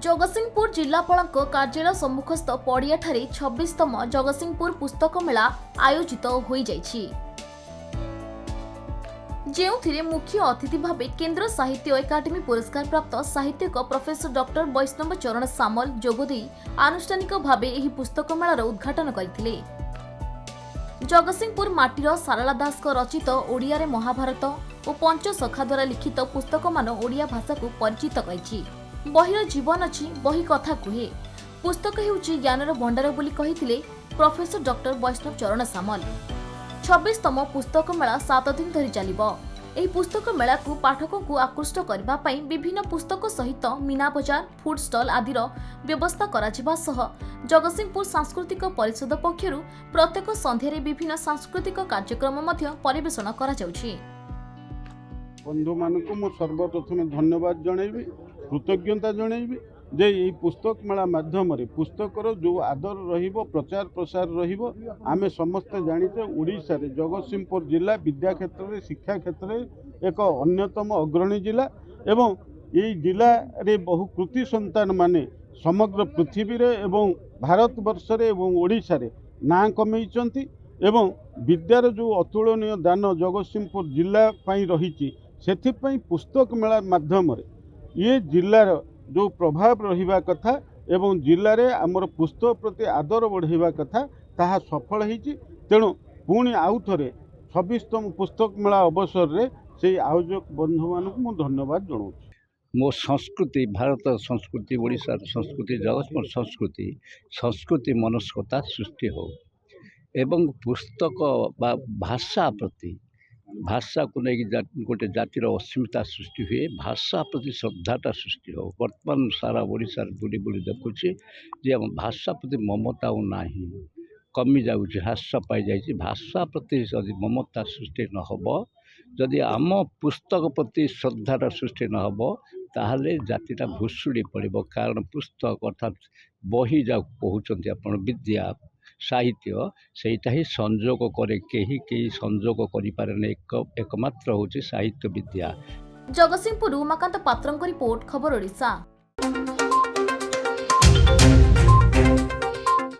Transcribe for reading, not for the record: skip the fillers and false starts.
जगतसिंहपुर जिलापालଙ୍କ कार्यालय सम्मुखस्थ पड़ियाठारे 26तम जगतसिंहपुर पुस्तक मेला आयोजित होई जाइछि। ଯେଉଁଥିରେ ମୁଖ୍ୟ ଅତିଥି ଭାବେ କେନ୍ଦ୍ର ସାହିତ୍ୟ ଏକାଡେମୀ ପୁରସ୍କାର ପ୍ରାପ୍ତ ସାହିତ୍ୟିକ ପ୍ରଫେସର ଡକ୍ଟର ବୈଷ୍ଣବ ଚରଣ ସାମଲ ଯୋଗଦେଇ ଆନୁଷ୍ଠାନିକ ଭାବେ ଏହି ପୁସ୍ତକ ମେଳାର ଉଦ୍ଘାଟନ କରିଥିଲେ। ଜଗତସିଂହପୁର ମାଟିର ସାରଳା ଦାସଙ୍କ ରଚିତ ଓଡ଼ିଆରେ ମହାଭାରତ ଓ ପଞ୍ଚସଖା ଦ୍ୱାରା ଲିଖିତ ପୁସ୍ତକମାନ ଓଡ଼ିଆ ଭାଷାକୁ ପରିଚିତ କରିଛି। ବହିର ଜୀବନ ଅଛି, ବହି କଥା କୁହେ। ପୁସ୍ତକ ହେଉଛି ଜ୍ଞାନର ଭଣ୍ଡାର ବୋଲି କହିଥିଲେ ପ୍ରଫେସର ଡକ୍ଟର ବୈଷ୍ଣବ ଚରଣ ସାମଲ। 26ତମ ପୁସ୍ତକ ମେଳା 7 ଦିନ ଧରି ଚାଲିବ। ଏହି ପୁସ୍ତକ ମେଳାକୁ ପାଠକଙ୍କୁ ଆକୃଷ୍ଟ କରିବା ପାଇଁ ବିଭିନ୍ନ ପୁସ୍ତକ ସହିତ ମୀନା ବଜାର, ଫୁଡ୍ ଷ୍ଟଲ୍ ଆଦିର ବ୍ୟବସ୍ଥା କରାଯିବା ସହ ଜଗତସିଂହପୁର ସାଂସ୍କୃତିକ ପରିଷଦ ପକ୍ଷରୁ ପ୍ରତ୍ୟେକ ସନ୍ଧ୍ୟାରେ ବିଭିନ୍ନ ସାଂସ୍କୃତିକ କାର୍ଯ୍ୟକ୍ରମ ମଧ୍ୟ ପରିବେଷଣ କରାଯାଉଛି। बंधु मानक सर्वप्रथम धन्यवाद जनइबी, कृतज्ञता जनइबी जे यही पुस्तक मेला माध्यम पुस्तकर जो आदर रहिबो, प्रचार प्रसार रहिबो। आमे समस्ते जानिते ओडिशा रे जगतसिंहपुर जिला विद्या क्षेत्र रे, शिक्षा क्षेत्र रे एक अन्यतम अग्रणी जिला एवं यही जिला रे बहु कृति संतान माने समग्र पृथ्वी रे एवं भारत वर्ष रे एवं ओडिशा रे ना कमेइचंती एवं विद्यार जो अतुलनीय दान जगतसिंहपुर जिला पई रहिछि सेथिपई पुस्तक मेला माध्यम ये जिलार जो प्रभाव रहिबा कथा एवं जिले में आमर पुस्तक प्रति आदर बढ़ाइबा कथा ताहा सफल होइछि। तेणु पुणी आउ थे 26तम पुस्तक मेला अवसर रे से आयोजक बंधु मानक मु धन्यवाद जनाऊँ। मो संस्कृति भारत संस्कृति ओडिशा संस्कृति जगतसिंहपुर संस्कृति संस्कृति मनस्कता सृष्टि हो एवं पुस्तक बा भाषा प्रति भाषा को लेकिन गोटे जातिर अस्मिता सृष्टि हुए, भाषा प्रति श्रद्धाटा सृष्टि हो। वर्तमान सारा ओडिशा बुली बुली देखुची जे आम भाषा प्रति ममता ना कमी जाऊँच, ह्रास पाई जाइए। भाषा प्रति यदि ममता सृष्टि न हो, जदि आम पुस्तक प्रति श्रद्धाटा सृष्टि न हो, ताहले जातिटा भुशुड़ी पड़ो। कारण पुस्तक अर्थात बही जा कहते आप विद्या साहित्य सेटा ही संजोग करे, कहीं संजोग करें एकमात्र हूँ साहित्य विद्या। जगतसिंहपुर उमाकांत पात्रଙ୍କ रिपोर्ट, खबर ओडिशा।